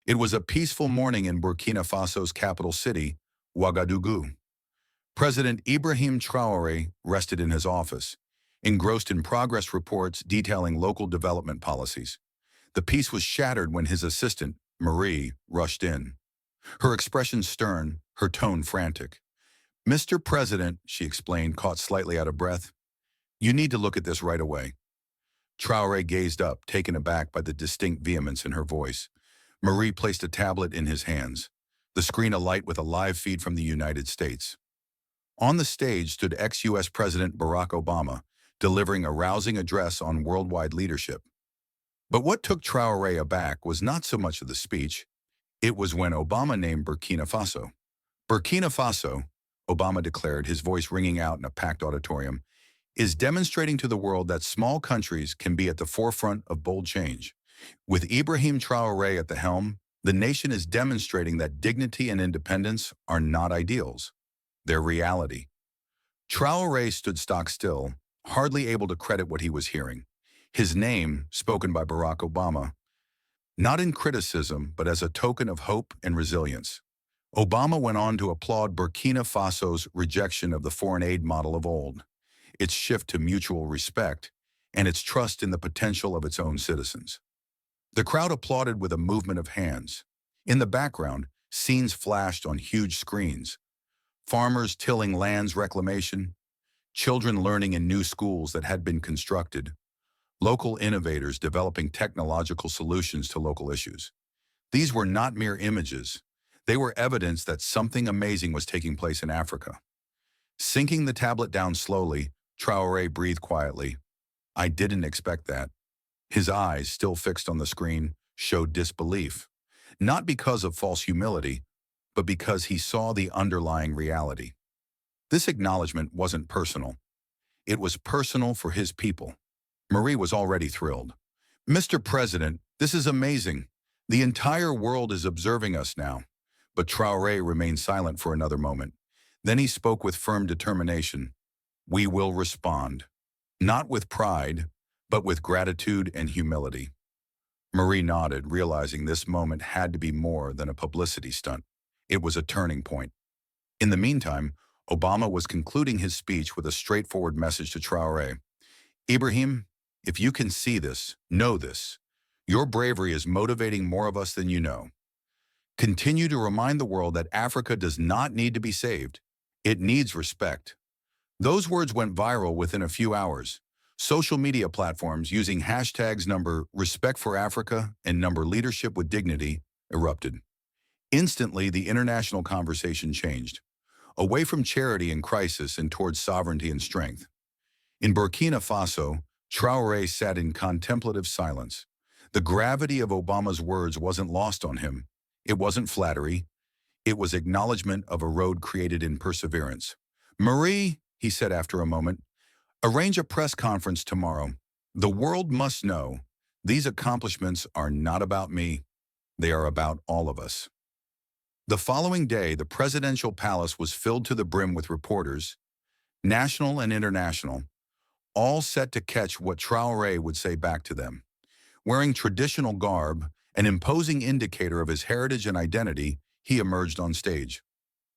It was a peaceful morning in Burkina Faso's capital city, Ouagadougou. President Ibrahim Traoré rested in his office, engrossed in progress reports detailing local development policies. The peace was shattered when his assistant, Marie, rushed in. Her expression stern, her tone frantic. "Mr. President," she explained, caught slightly out of breath, "you need to look at this right away." Traoré gazed up, taken aback by the distinct vehemence in her voice. Marie placed a tablet in his hands, the screen alight with a live feed from the United States. On the stage stood ex-U.S. President Barack Obama, delivering a rousing address on worldwide leadership. But what took Traoré aback was not so much of the speech, it was when Obama named Burkina Faso. Burkina Faso, Obama declared, his voice ringing out in a packed auditorium, is demonstrating to the world that small countries can be at the forefront of bold change. With Ibrahim Traoré at the helm, the nation is demonstrating that dignity and independence are not ideals. They're reality. Traoré stood stock still, hardly able to credit what he was hearing. His name, spoken by Barack Obama, not in criticism, but as a token of hope and resilience. Obama went on to applaud Burkina Faso's rejection of the foreign aid model of old, its shift to mutual respect, and its trust in the potential of its own citizens. The crowd applauded with a movement of hands. In the background, scenes flashed on huge screens. Farmers tilling lands reclamation, children learning in new schools that had been constructed, local innovators developing technological solutions to local issues. These were not mere images. They were evidence that something amazing was taking place in Africa. Sinking the tablet down slowly, Traoré breathed quietly. "I didn't expect that." His eyes, still fixed on the screen, showed disbelief, not because of false humility, but because he saw the underlying reality. This acknowledgement wasn't personal. It was personal for his people. Marie was already thrilled. "Mr. President, this is amazing. The entire world is observing us now." But Traoré remained silent for another moment. Then he spoke with firm determination. "We will respond. Not with pride, but with gratitude and humility." Marie nodded, realizing this moment had to be more than a publicity stunt. It was a turning point. In the meantime, Obama was concluding his speech with a straightforward message to Traoré. "Ibrahim, if you can see this, know this. Your bravery is motivating more of us than you know. Continue to remind the world that Africa does not need to be saved. It needs respect." Those words went viral within a few hours. Social media platforms using hashtags number Respect for Africa and number Leadership with Dignity erupted. Instantly, the international conversation changed, away from charity and crisis and towards sovereignty and strength. In Burkina Faso, Traoré sat in contemplative silence. The gravity of Obama's words wasn't lost on him. It wasn't flattery. It was acknowledgement of a road created in perseverance. "Marie," he said after a moment, "arrange a press conference tomorrow. The world must know these accomplishments are not about me. They are about all of us." The following day, the presidential palace was filled to the brim with reporters, national and international, all set to catch what Traoré would say back to them. Wearing traditional garb, an imposing indicator of his heritage and identity, he emerged on stage.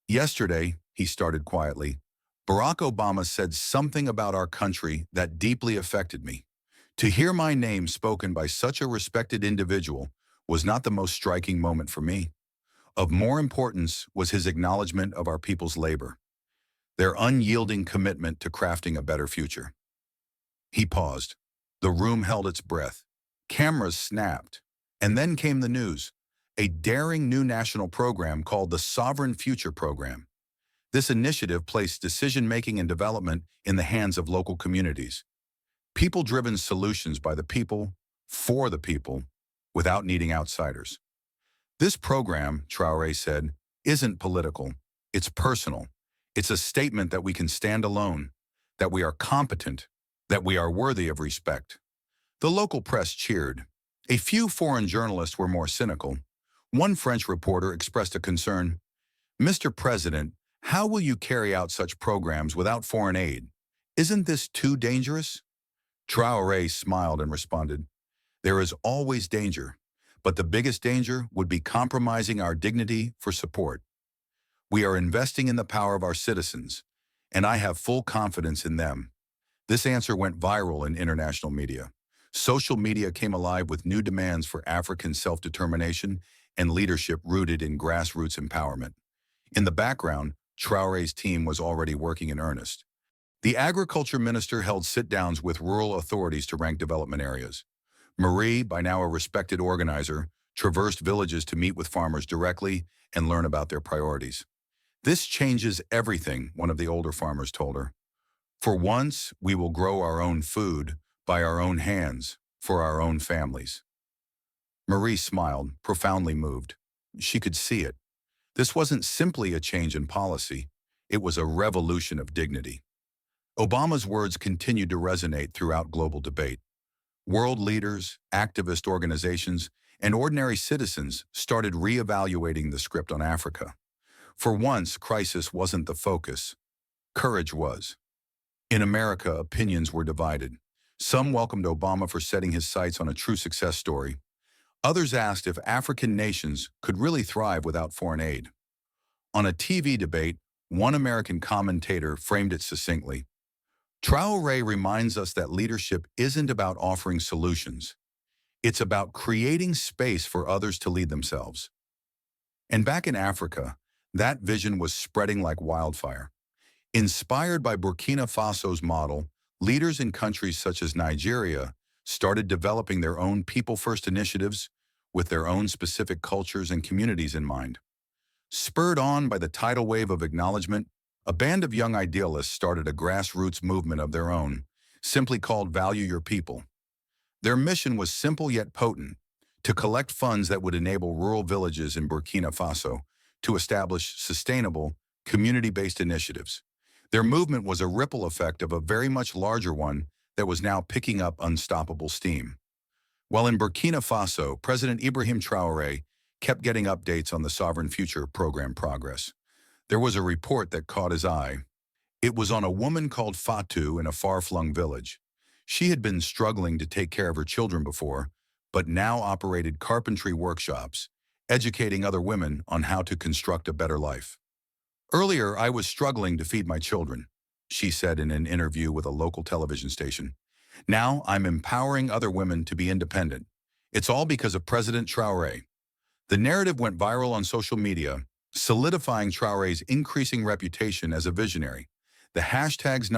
"Yesterday," he started quietly, "Barack Obama said something about our country that deeply affected me. To hear my name spoken by such a respected individual was not the most striking moment for me. Of more importance was his acknowledgement of our people's labor, their unyielding commitment to crafting a better future." He paused. The room held its breath. Cameras snapped. And then came the news, a daring new national program called the Sovereign Future Program. This initiative placed decision-making and development in the hands of local communities. People-driven solutions by the people, for the people, without needing outsiders. "This program," Traoré said, "isn't political. It's personal. It's a statement that we can stand alone, that we are competent, that we are worthy of respect." The local press cheered. A few foreign journalists were more cynical. One French reporter expressed a concern. "Mr. President, how will you carry out such programs without foreign aid? Isn't this too dangerous?" Traoré smiled and responded, "There is always danger, But the biggest danger would be compromising our dignity for support. We are investing in the power of our citizens, and I have full confidence in them. This answer went viral in international media. Social media came alive with new demands for African self-determination and leadership rooted in grassroots empowerment. In the background, Traore's team was already working in earnest. The agriculture minister held sit-downs with rural authorities to rank development areas. Marie, by now a respected organizer, traversed villages to meet with farmers directly and learn about their priorities. "This changes everything," one of the older farmers told her. "For once, we will grow our own food by our own hands for our own families." Marie smiled, profoundly moved. She could see it. This wasn't simply a change in policy. It was a revolution of dignity. Obama's words continued to resonate throughout global debate. World leaders, activist organizations, and ordinary citizens started reevaluating the script on Africa. For once, crisis wasn't the focus. Courage was. In America, opinions were divided. Some welcomed Obama for setting his sights on a true success story. Others asked if African nations could really thrive without foreign aid. On a TV debate, one American commentator framed it succinctly. "Traoré reminds us that leadership isn't about offering solutions. It's about creating space for others to lead themselves." And back in Africa, that vision was spreading like wildfire. Inspired by Burkina Faso's model, leaders in countries such as Nigeria started developing their own people-first initiatives with their own specific cultures and communities in mind. Spurred on by the tidal wave of acknowledgement, a band of young idealists started a grassroots movement of their own, simply called Value Your People. Their mission was simple yet potent: to collect funds that would enable rural villages in Burkina Faso to establish sustainable, community-based initiatives. Their movement was a ripple effect of a very much larger one that was now picking up unstoppable steam. While in Burkina Faso, President Ibrahim Traoré kept getting updates on the Sovereign Future program progress. There was a report that caught his eye. It was on a woman called Fatou in a far-flung village. She had been struggling to take care of her children before, but now operated carpentry workshops, educating other women on how to construct a better life. "Earlier, I was struggling to feed my children," she said in an interview with a local television station. "Now I'm empowering other women to be independent. It's all because of President Traoré." The narrative went viral on social media, solidifying Traoré's increasing reputation as a visionary. The hashtags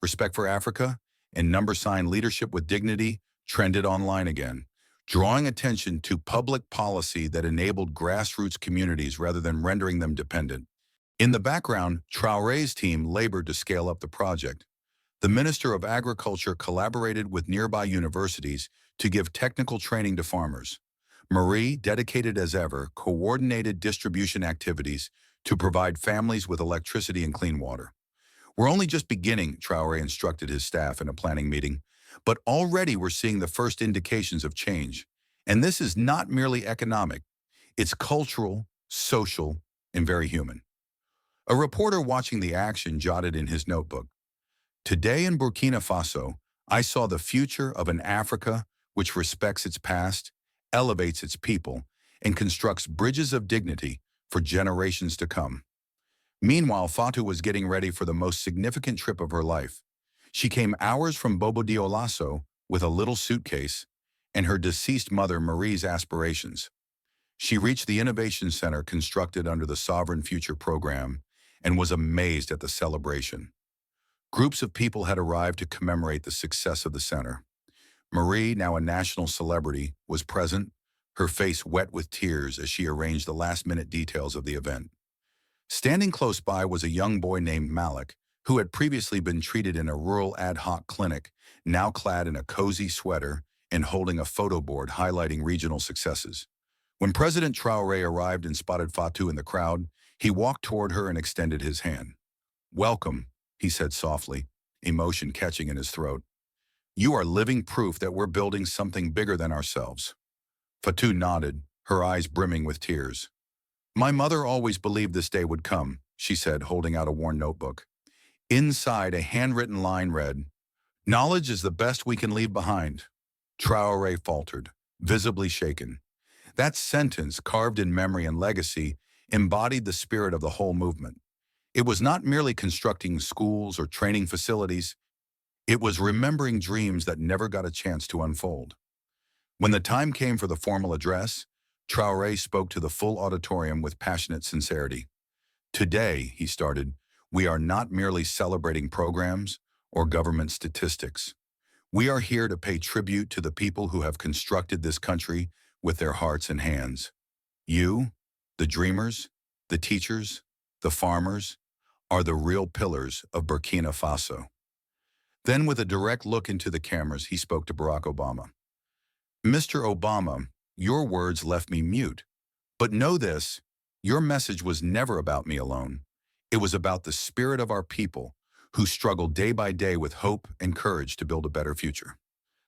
#Respect for Africa and #Leadership with Dignity trended online again, drawing attention to public policy that enabled grassroots communities rather than rendering them dependent. In the background, Traoré's team labored to scale up the project. The Minister of Agriculture collaborated with nearby universities to give technical training to farmers. Marie, dedicated as ever, coordinated distribution activities to provide families with electricity and clean water. "We're only just beginning," Traoré instructed his staff in a planning meeting, "but already we're seeing the first indications of change. And this is not merely economic. It's cultural, social, and very human." A reporter watching the action jotted in his notebook, "Today in Burkina Faso, I saw the future of an Africa which respects its past, elevates its people, and constructs bridges of dignity for generations to come." Meanwhile, Fatou was getting ready for the most significant trip of her life. She came hours from Bobo Dioulasso with a little suitcase and her deceased mother Marie's aspirations. She reached the Innovation Center constructed under the Sovereign Future program and was amazed at the celebration. Groups of people had arrived to commemorate the success of the center. Marie, now a national celebrity, was present, her face wet with tears as she arranged the last-minute details of the event. Standing close by was a young boy named Malik, who had previously been treated in a rural ad hoc clinic, now clad in a cozy sweater and holding a photo board highlighting regional successes. When President Traoré arrived and spotted Fatou in the crowd, he walked toward her and extended his hand. "Welcome," he said softly, emotion catching in his throat. "You are living proof that we're building something bigger than ourselves." Fatou nodded, her eyes brimming with tears. "My mother always believed this day would come," she said, holding out a worn notebook. Inside, a handwritten line read, "Knowledge is the best we can leave behind." Traoré faltered, visibly shaken. That sentence, carved in memory and legacy, embodied the spirit of the whole movement. It was not merely constructing schools or training facilities, it was remembering dreams that never got a chance to unfold. When the time came for the formal address, Traoré spoke to the full auditorium with passionate sincerity. Today, he started, we are not merely celebrating programs or government statistics. We are here to pay tribute to the people who have constructed this country with their hearts and hands. You, the dreamers, the teachers, the farmers, are the real pillars of Burkina Faso. Then, with a direct look into the cameras, he spoke to Barack Obama. Mr. Obama, your words left me mute. But know this, your message was never about me alone. It was about the spirit of our people, who struggle day by day with hope and courage to build a better future.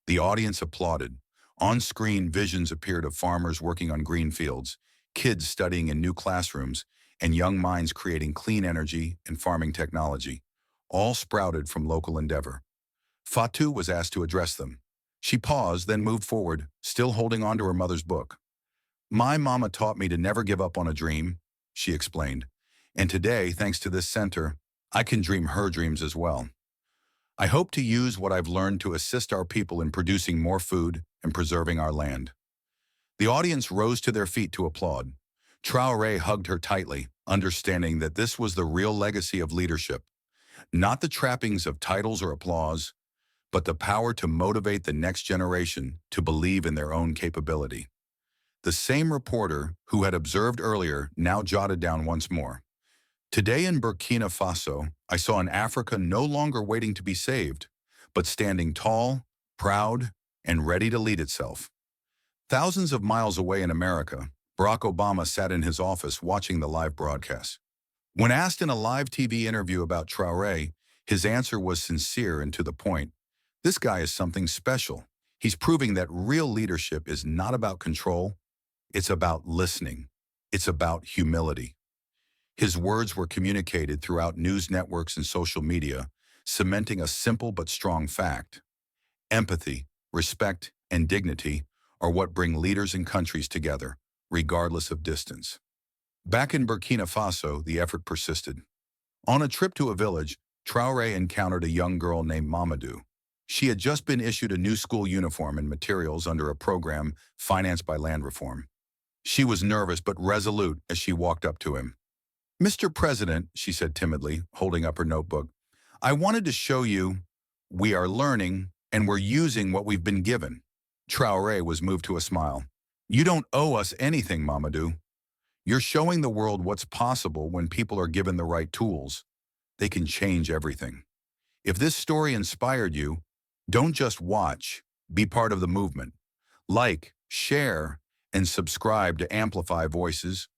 The audience applauded. On screen, visions appeared of farmers working on green fields, kids studying in new classrooms, and young minds creating clean energy and farming technology, all sprouted from local endeavor. Fatou was asked to address them. She paused, then moved forward, still holding on to her mother's book. My mama taught me to never give up on a dream, she explained. And today, thanks to this center, I can dream her dreams as well. I hope to use what I've learned to assist our people in producing more food and preserving our land. The audience rose to their feet to applaud. Traoré hugged her tightly, understanding that this was the real legacy of leadership, not the trappings of titles or applause, but the power to motivate the next generation to believe in their own capability. The same reporter who had observed earlier now jotted down once more. Today in Burkina Faso, I saw an Africa no longer waiting to be saved, but standing tall, proud, and ready to lead itself. Thousands of miles away in America, Barack Obama sat in his office watching the live broadcast. When asked in a live TV interview about Traoré, his answer was sincere and to the point. This guy is something special. He's proving that real leadership is not about control, it's about listening. It's about humility. His words were communicated throughout news networks and social media, cementing a simple but strong fact. Empathy, respect, and dignity are what bring leaders and countries together, regardless of distance. Back in Burkina Faso, the effort persisted. On a trip to a village, Traoré encountered a young girl named Mamadou. She had just been issued a new school uniform and materials under a program financed by land reform. She was nervous but resolute as she walked up to him. Mr. President, she said timidly, holding up her notebook, I wanted to show you we are learning and we're using what we've been given. Traoré was moved to a smile. You don't owe us anything, Mamadou. You're showing the world what's possible when people are given the right tools. They can change everything. If this story inspired you, don't just watch, be part of the movement. Like, share, and subscribe to amplify voices